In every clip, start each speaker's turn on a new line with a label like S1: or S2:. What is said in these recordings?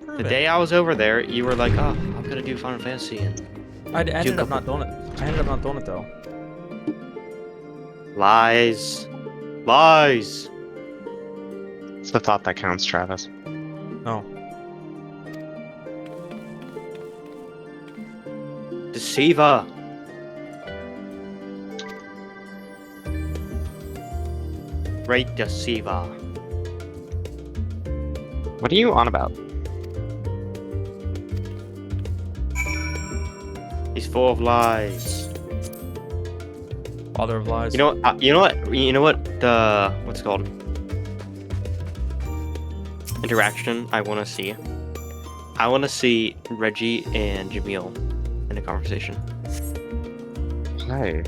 S1: The day I was over there, you were like, "Oh, I'm gonna do Final Fantasy," and
S2: I ended up not doing it. I ended up not doing it though.
S1: lies, lies.
S3: It's the thought that counts, Travis.
S2: No.
S1: Deceiver. Great deceiver.
S3: What are you on about?
S1: He's full of lies.
S2: Father of lies.
S1: You know what? You know what? The what's it called? Interaction I want to see. I want to see Reggie and Jamil in a conversation.
S3: Hi.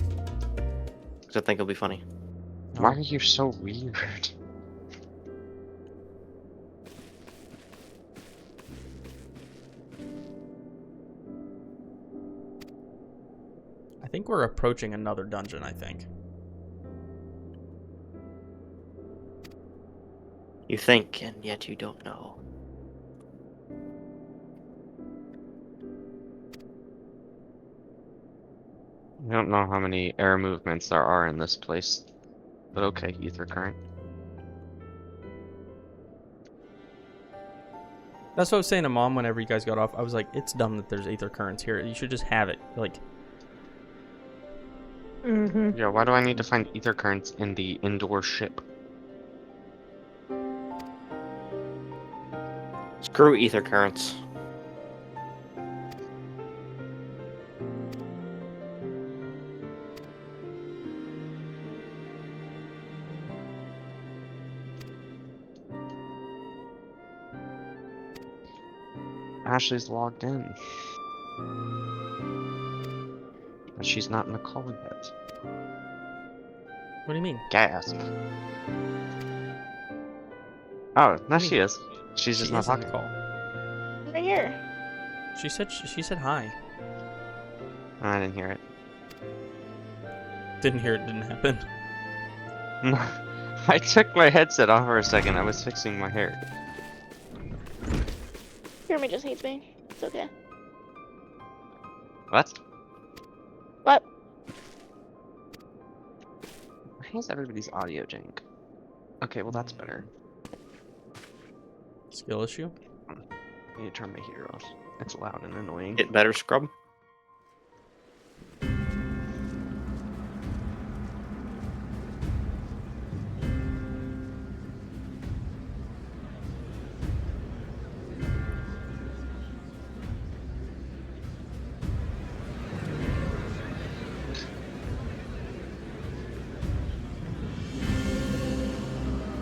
S1: Because I think it'll be funny.
S3: Why are you so weird?
S2: I think we're approaching another dungeon, I think.
S1: You think, and yet you don't know.
S3: I don't know how many air movements there are in this place, but okay, ether current.
S2: That's what I was saying to Mom whenever you guys got off. I was like, it's dumb that there's ether currents here. You should just have it. Like,
S3: Yeah, why do I need to find ether currents in the indoor ship?
S1: Screw ether currents.
S3: Ashley's logged in. But she's not in the call yet.
S2: what do you mean?
S3: Gasp. Oh, no, she is. She's just
S2: She
S3: not
S2: is on the
S3: talking.
S2: call.
S4: Right here.
S2: She said hi.
S3: I didn't hear it.
S2: Didn't hear it. Didn't happen.
S3: I took my headset off for a second. I was fixing my hair.
S4: Jeremy just hates me. It's okay.
S3: What?
S4: What?
S3: Why is everybody's audio jank? Okay, well that's better.
S2: Skill issue.
S3: I need to turn my heater off. It's loud and annoying.
S1: Get better, scrub.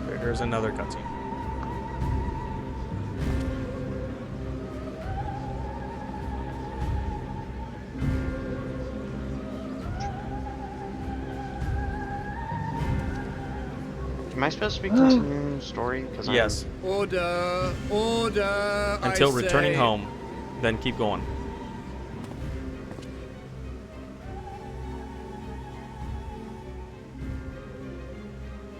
S2: There's another cutscene.
S3: Am I supposed to be continuing the story?
S2: Yes.
S5: Order, order.
S2: Until
S5: I
S2: returning
S5: say.
S2: home, then keep going.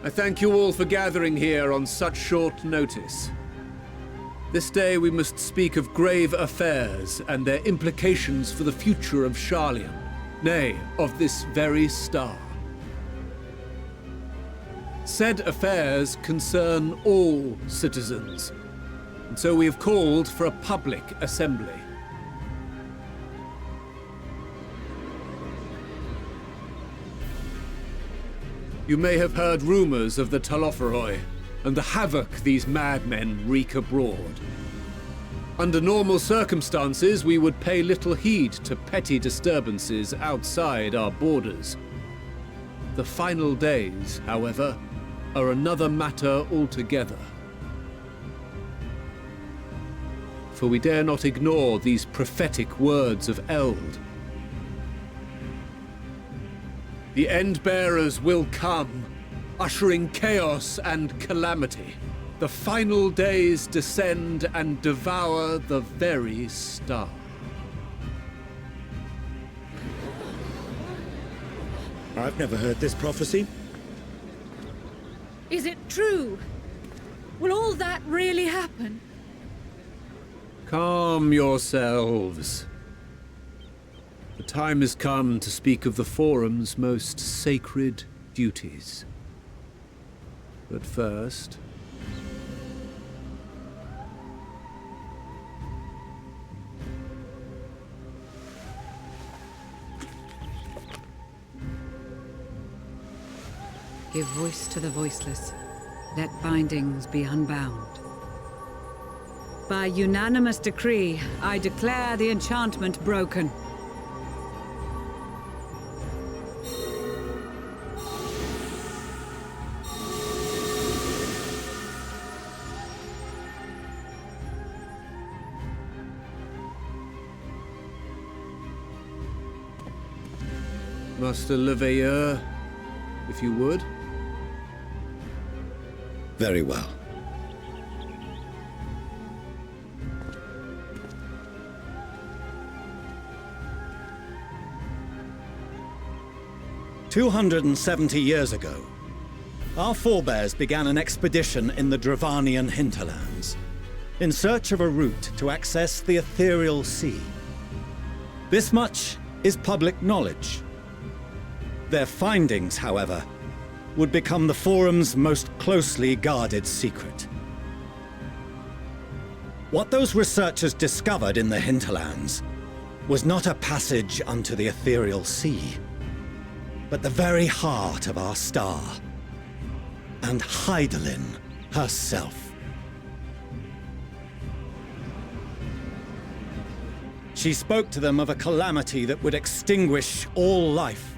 S5: I thank you all for gathering here on such short notice. This day we must speak of grave affairs and their implications for the future of Sharlayan, nay, of this very star. Said affairs concern all citizens, and so we have called for a public assembly. You may have heard rumors of the Telophoroi and the havoc these madmen wreak abroad. Under normal circumstances, we would pay little heed to petty disturbances outside our borders. The final days, however, are another matter altogether. For we dare not ignore these prophetic words of Eld. The Endbearers will come, ushering chaos and calamity. The final days descend and devour the very star.
S6: I've never heard this prophecy.
S7: Is it true? Will all that really happen?
S5: Calm yourselves. The time has come to speak of the Forum's most sacred duties. But first...
S7: Give voice to the voiceless. Let bindings be unbound. By unanimous decree, I declare the enchantment broken.
S5: Master Leveilleur, if you would.
S6: Very well. "270 years ago, our forebears began an expedition in the Dravanian hinterlands, in search of a route to access the ethereal sea. This much is public knowledge. Their findings, however, would become the Forum's most closely guarded secret. What those researchers discovered in the hinterlands was not a passage unto the ethereal sea, but the very heart of our star, and Hydaelyn herself. She spoke to them of a calamity that would extinguish all life,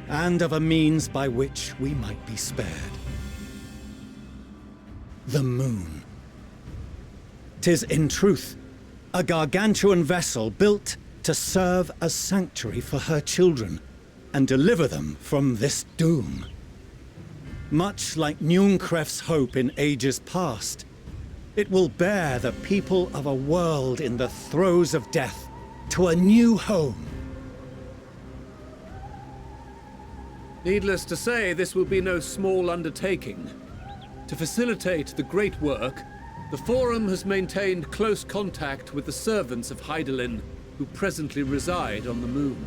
S6: and of a means by which we might be spared. The moon. 'Tis in truth a gargantuan vessel built to serve as sanctuary for her children and deliver them from this doom. Much like Nunkref's hope in ages past, it will bear the people of a world in the throes of death to a new home.
S5: Needless to say, this will be no small undertaking. To facilitate the great work, the Forum has maintained close contact with the servants of Hydaelyn, who presently reside on the moon.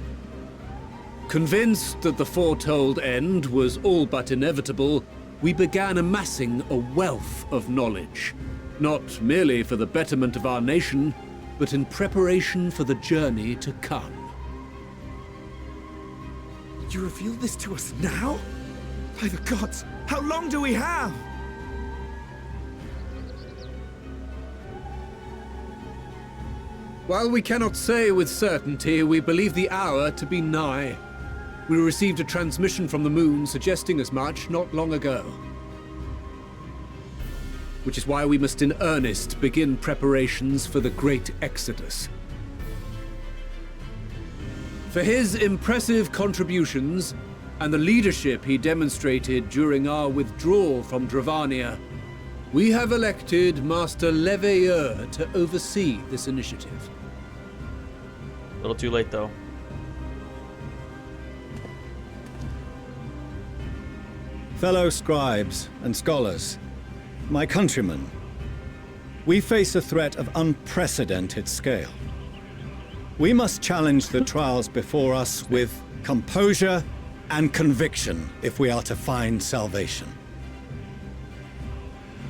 S5: Convinced that the foretold end was all but inevitable, we began amassing a wealth of knowledge, not merely for the betterment of our nation, but in preparation for the journey to come.
S8: You reveal this to us now? By the gods, how long do we have?
S5: While we cannot say with certainty, we believe the hour to be nigh. We received a transmission from the moon suggesting as much not long ago. Which is why we must in earnest begin preparations for the great exodus. For his impressive contributions and the leadership he demonstrated during our withdrawal from Dravania, we have elected Master Leveilleur to oversee this initiative.
S2: A little too late, though.
S6: Fellow scribes and scholars, my countrymen, we face a threat of unprecedented scale. We must challenge the trials before us with composure and conviction if we are to find salvation.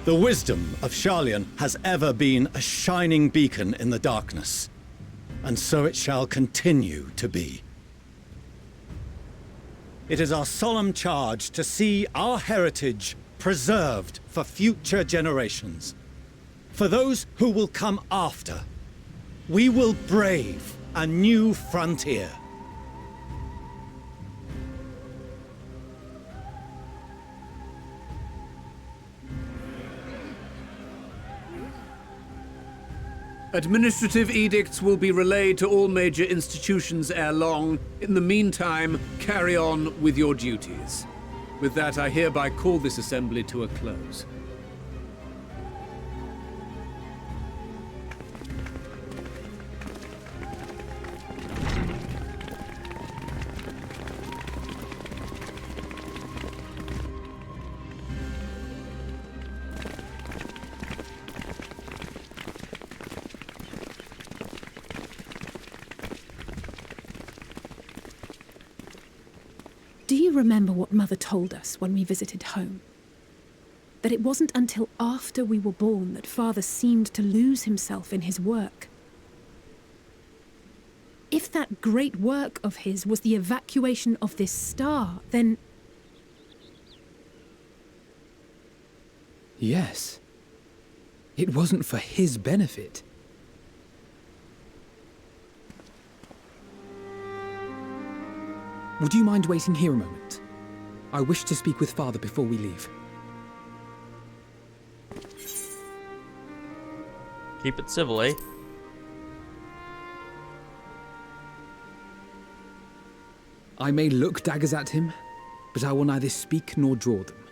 S6: The wisdom of Sharlayan has ever been a shining beacon in the darkness, and so it shall continue to be. It is our solemn charge to see our heritage preserved for future generations. For those who will come after, we will brave a new frontier.
S5: Administrative edicts will be relayed to all major institutions ere long. In the meantime, carry on with your duties. With that, I hereby call this assembly to a close.
S9: Do you remember what Mother told us when we visited home? That it wasn't until after we were born that Father seemed to lose himself in his work. If that great work of his was the evacuation of this star, then...
S10: Yes. It wasn't for his benefit. Would you mind waiting here a moment? I wish to speak with Father before we leave.
S2: Keep it civil, eh?
S10: I may look daggers at him, but I will neither speak nor draw them.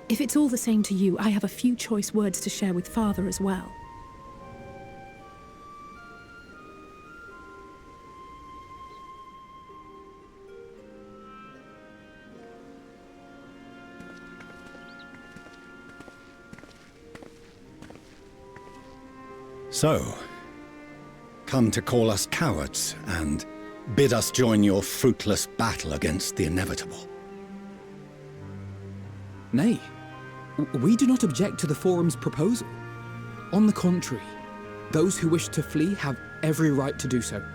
S9: If it's all the same to you, I have a few choice words to share with Father as well.
S6: So, come to call us cowards and bid us join your fruitless battle against the inevitable.
S10: Nay, we do not object to the Forum's proposal. On the contrary, those who wish to flee have every right to do so.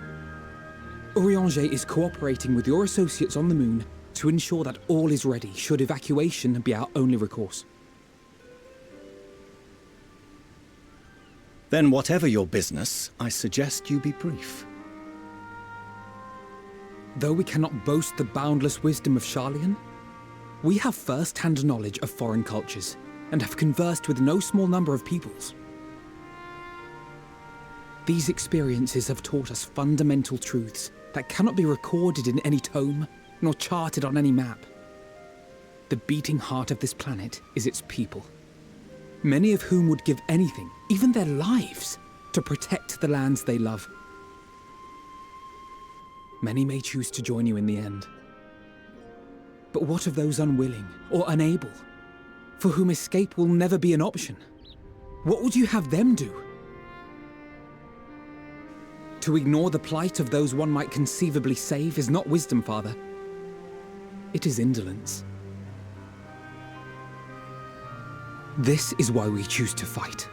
S10: Urianger is cooperating with your associates on the moon to ensure that all is ready should evacuation be our only recourse.
S6: Then whatever your business, I suggest you be brief.
S10: Though we cannot boast the boundless wisdom of Charlian, we have first-hand knowledge of foreign cultures and have conversed with no small number of peoples. These experiences have taught us fundamental truths that cannot be recorded in any tome nor charted on any map. The beating heart of this planet is its people, many of whom would give anything, even their lives, to protect the lands they love. Many may choose to join you in the end. But what of those unwilling or unable, for whom escape will never be an option? What would you have them do? To ignore the plight of those one might conceivably save is not wisdom, Father. It is indolence. This is why we choose to fight.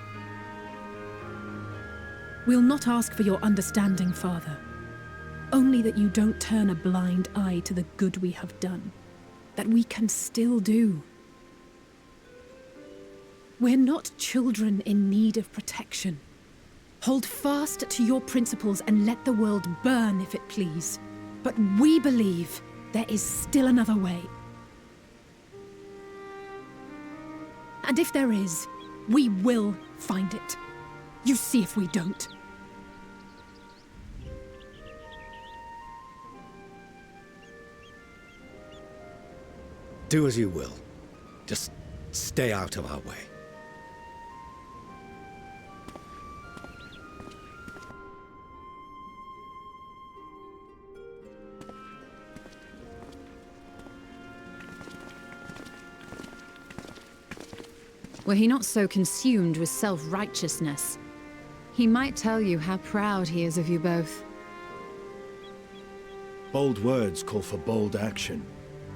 S9: We'll not ask for your understanding, Father. Only that you don't turn a blind eye to the good we have done. That we can still do. We're not children in need of protection. Hold fast to your principles and let the world burn if it please. But we believe there is still another way. And if there is, we will find it. You see if we don't.
S6: Do as you will. Just stay out of our way.
S7: Were he not so consumed with self-righteousness, he might tell you how proud he is of you both.
S8: Bold words call for bold action.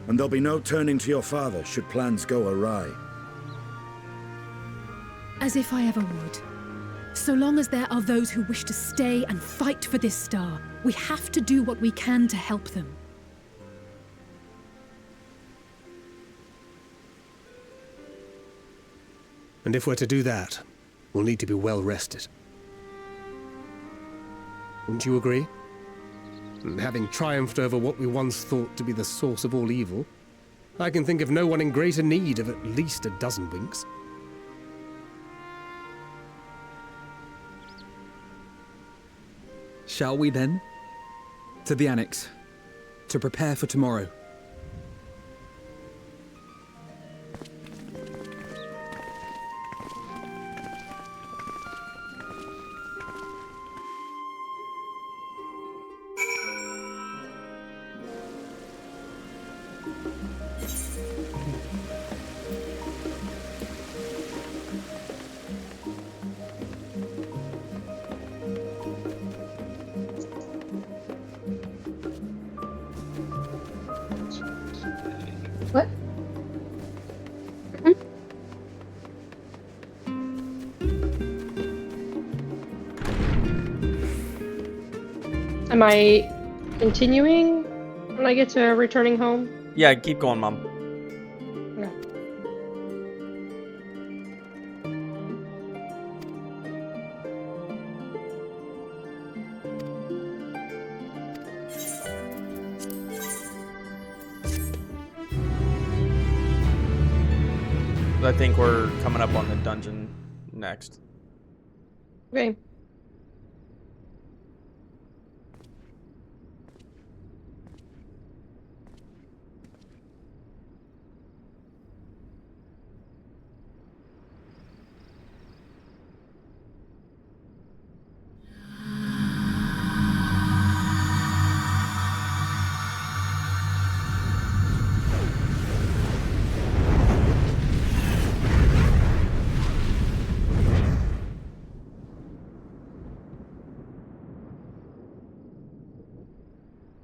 S8: And there'll be no turning to your father should plans go awry.
S9: As if I ever would. So long as there are those who wish to stay and fight for this star, we have to do what we can to help them.
S11: And if we're to do that, we'll need to be well rested. Wouldn't you agree? And having triumphed over what we once thought to be the source of all evil, I can think of no one in greater need of at least a dozen winks.
S10: Shall we then? To the Annex, to prepare for tomorrow.
S12: Am I continuing when I get to returning home?
S2: Yeah, keep going, Mom.
S12: Okay.
S2: I think we're coming up on the dungeon next.
S12: Okay.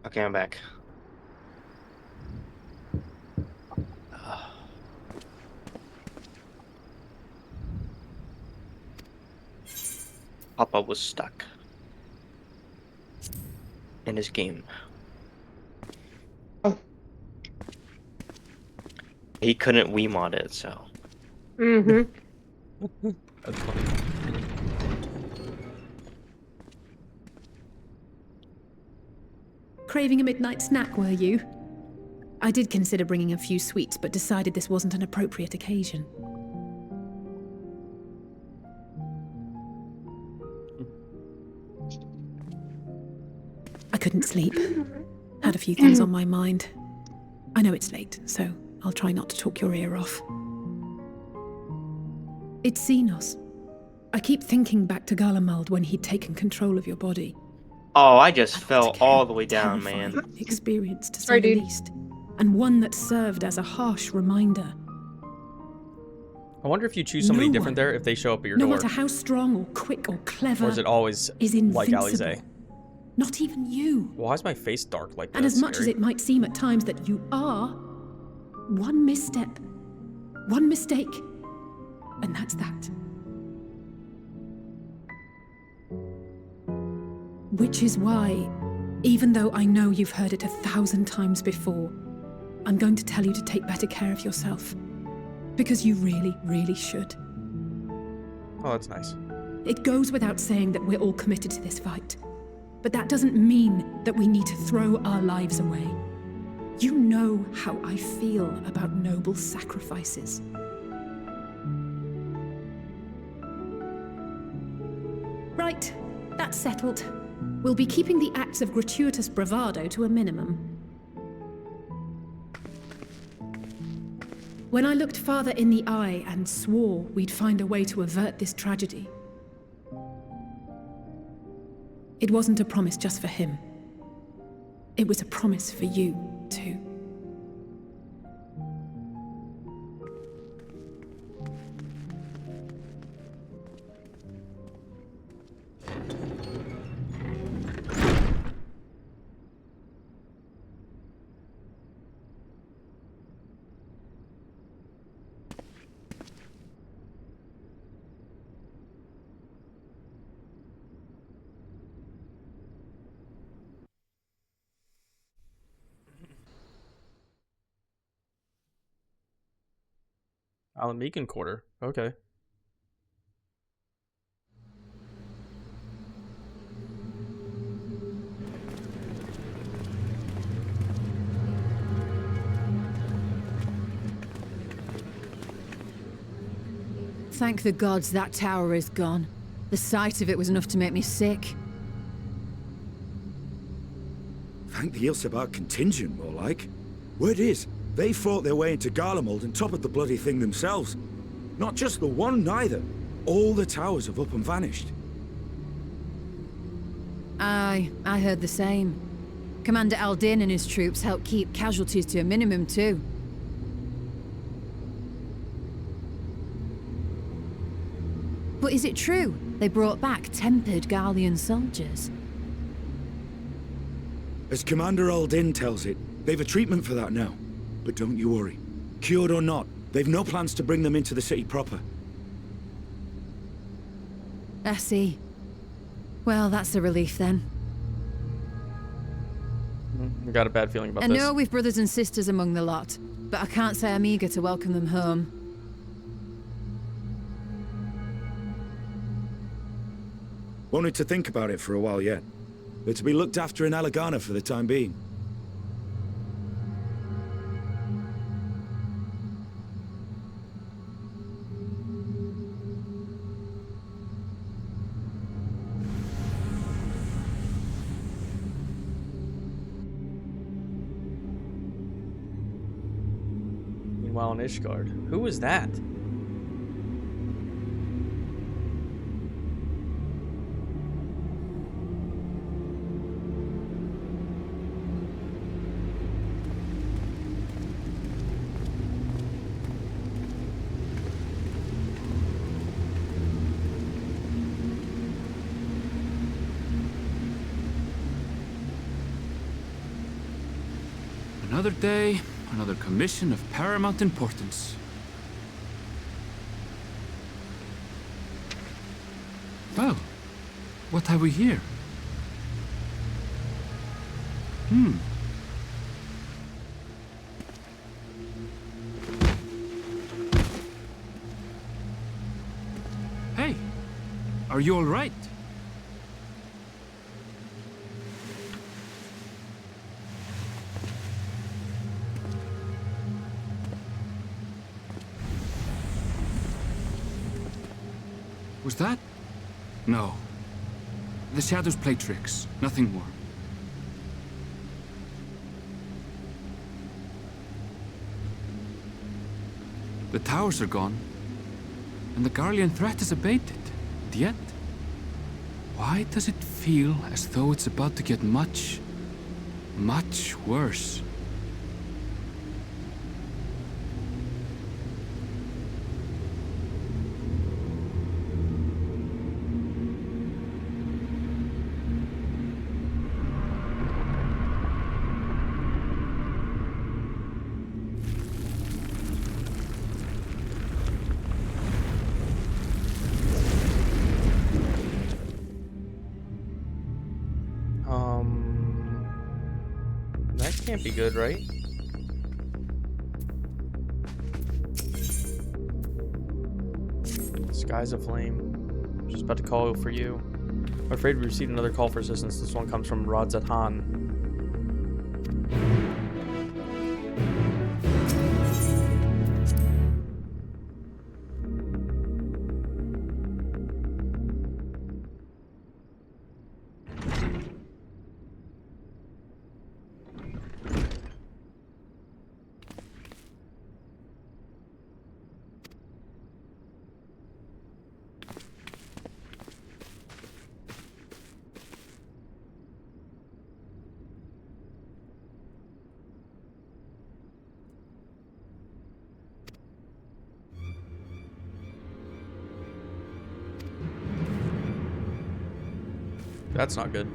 S1: Okay, I'm back. Papa was stuck in his game.
S12: Oh.
S1: He couldn't Wiimod it, so.
S12: Mm-hmm.
S2: That's funny.
S9: Craving a midnight snack, were you? I did consider bringing a few sweets, but decided this wasn't an appropriate occasion. I couldn't sleep. Had a few things on my mind. I know it's late, so I'll try not to talk your ear off. It's Xenos. I keep thinking back to Garlemald when he'd taken control of your body.
S1: Oh, I just fell all the way down, man.
S9: Experience, to say
S12: Sorry,
S9: the
S12: dude.
S9: least. And one that served as a harsh reminder.
S2: I wonder if you choose somebody
S9: No
S2: different
S9: one,
S2: there, if they show up at your
S9: no
S2: door.
S9: matter how strong or quick or clever,
S2: Or is it always
S9: is
S2: like
S9: invincible.
S2: Alize?
S9: Not even you.
S2: Why is my face dark like that?
S9: And as much as
S2: Scary.
S9: it might seem at times that you are, one misstep, one mistake, and that's that. Which is why, even though I know you've heard it 1,000 times before, I'm going to tell you to take better care of yourself. Because you really, really should.
S2: Oh, that's nice.
S9: It goes without saying that we're all committed to this fight. But that doesn't mean that we need to throw our lives away. You know how I feel about noble sacrifices. Right, that's settled. We'll be keeping the acts of gratuitous bravado to a minimum. When I looked father in the eye and swore we'd find a way to avert this tragedy, it wasn't a promise just for him. It was a promise for you, too.
S2: Alan Meakin quarter. Okay.
S7: Thank the gods that tower is gone. The sight of it was enough to make me sick.
S8: Thank the Ilsebar contingent, more like. Word is, they fought their way into Garlemald and toppled the bloody thing themselves. Not just the one, neither. All the towers have up and vanished.
S7: Aye, I heard the same. Commander Aldin and his troops helped keep casualties to a minimum, too. But is it true they brought back tempered Garlean soldiers?
S8: As Commander Aldin tells it, they've a treatment for that now. But don't you worry. Cured or not, they've no plans to bring them into the city proper.
S7: I see. Well, that's a relief then.
S2: I got a bad feeling about
S9: I
S2: this.
S9: know we've brothers and sisters among the lot, but I can't say I'm eager to welcome them home.
S8: Wanted to think about it for a while yet. They're to be looked after in Alagana for the time being.
S2: Meanwhile in Ishgard. Who was that?
S13: Another day, another commission of paramount importance. Well, what have we here? Hey, are you all right? Was that? No. The shadows play tricks, nothing more. The towers are gone, and the Garlean threat is abated. And yet, why does it feel as though it's about to get much, much worse?
S2: That can't be good, right? Skies aflame. Just about to call for you. I'm afraid we received another call for assistance. This one comes from Rodzat Han. That's not good.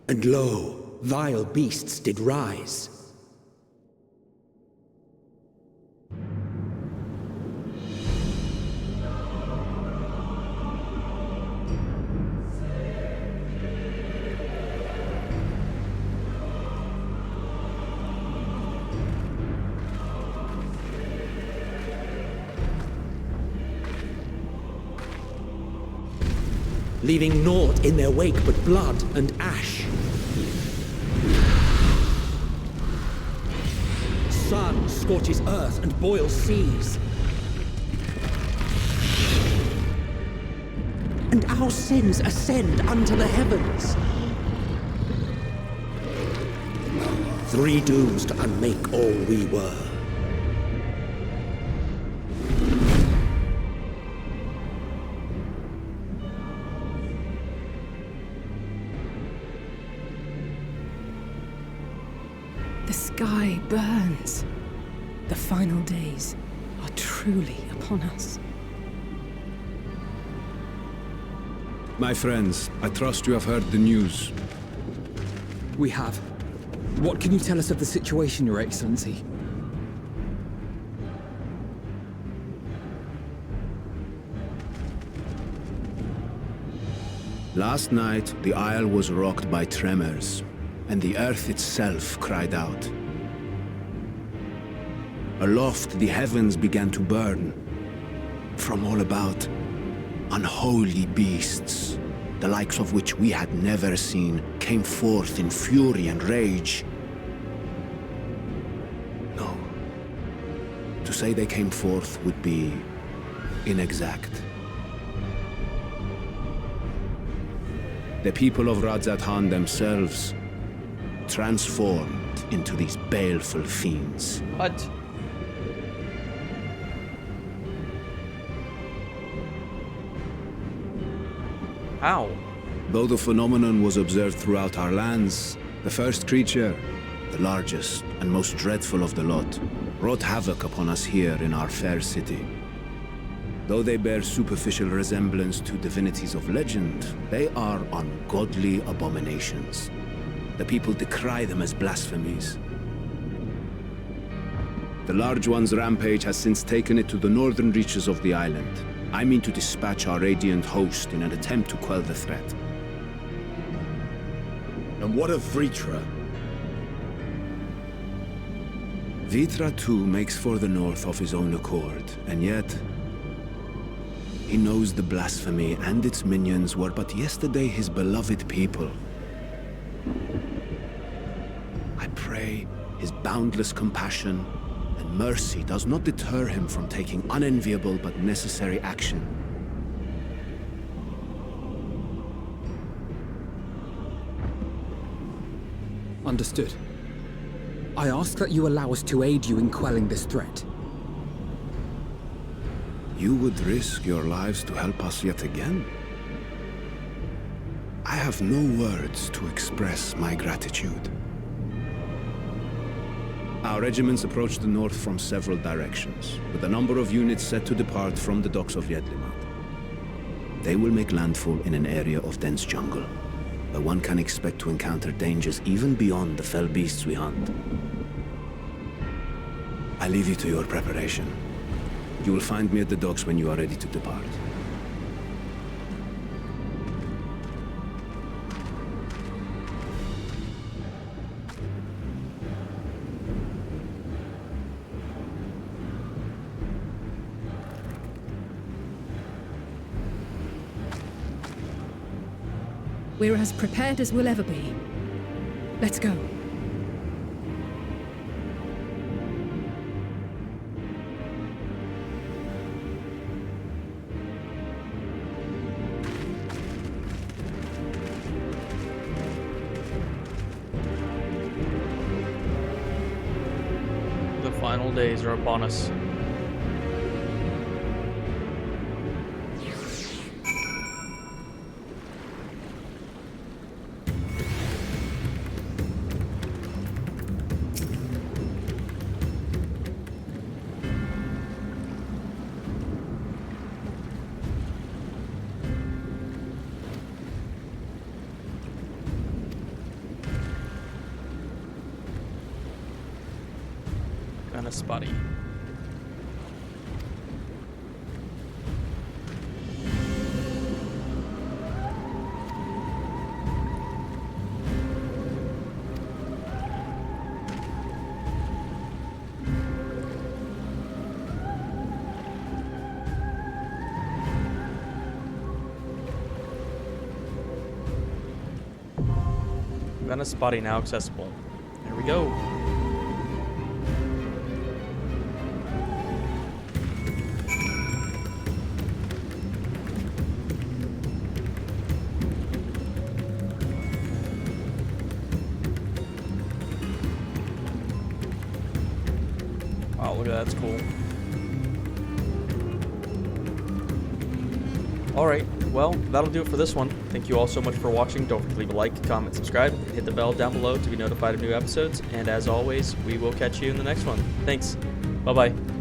S6: And lo, vile beasts did rise.
S14: leaving naught in their wake but blood and ash. Sun scorches earth and boils seas. And our sins ascend unto the heavens. 3 dooms to unmake all we were.
S9: The sky burns. The final days are truly upon us.
S5: My friends, I trust you have heard the news.
S10: We have. What can you tell us of the situation, Your Excellency?
S5: Last night, the Isle was rocked by tremors, and the earth itself cried out. Aloft, the heavens began to burn. From all about, unholy beasts, the likes of which we had never seen, came forth in fury and rage. No. To say they came forth would be inexact. The people of Radzat-Han themselves transformed into these baleful fiends.
S2: What? How?
S5: Though the phenomenon was observed throughout our lands, the first creature, the largest and most dreadful of the lot, wrought havoc upon us here in our fair city. Though they bear superficial resemblance to divinities of legend, they are ungodly abominations. The people decry them as blasphemies. The large one's rampage has since taken it to the northern reaches of the island. I mean to dispatch our radiant host in an attempt to quell the threat.
S8: And what of Vritra?
S5: Vritra too makes for the north of his own accord, and yet he knows the blasphemy and its minions were but yesterday his beloved people. I pray his boundless compassion and mercy does not deter him from taking unenviable but necessary action.
S10: Understood. I ask that you allow us to aid you in quelling this threat.
S5: You would risk your lives to help us yet again? I have no words to express my gratitude. Our regiments approach the north from several directions, with a number of units set to depart from the docks of Yedlimat. They will make landfall in an area of dense jungle, where one can expect to encounter dangers even beyond the fell beasts we hunt. I leave you to your preparation. You will find me at the docks when you are ready to depart.
S9: We're as prepared as we'll ever be. Let's go.
S2: The final days are upon us. Kinda spotty. Venice body now accessible. There we go. Wow, look at that, that's cool. Alright, well, that'll do it for this one. Thank you all so much for watching. Don't forget to leave a like, comment, subscribe, and hit the bell down below to be notified of new episodes. And as always, we will catch you in the next one. Thanks. Bye-bye.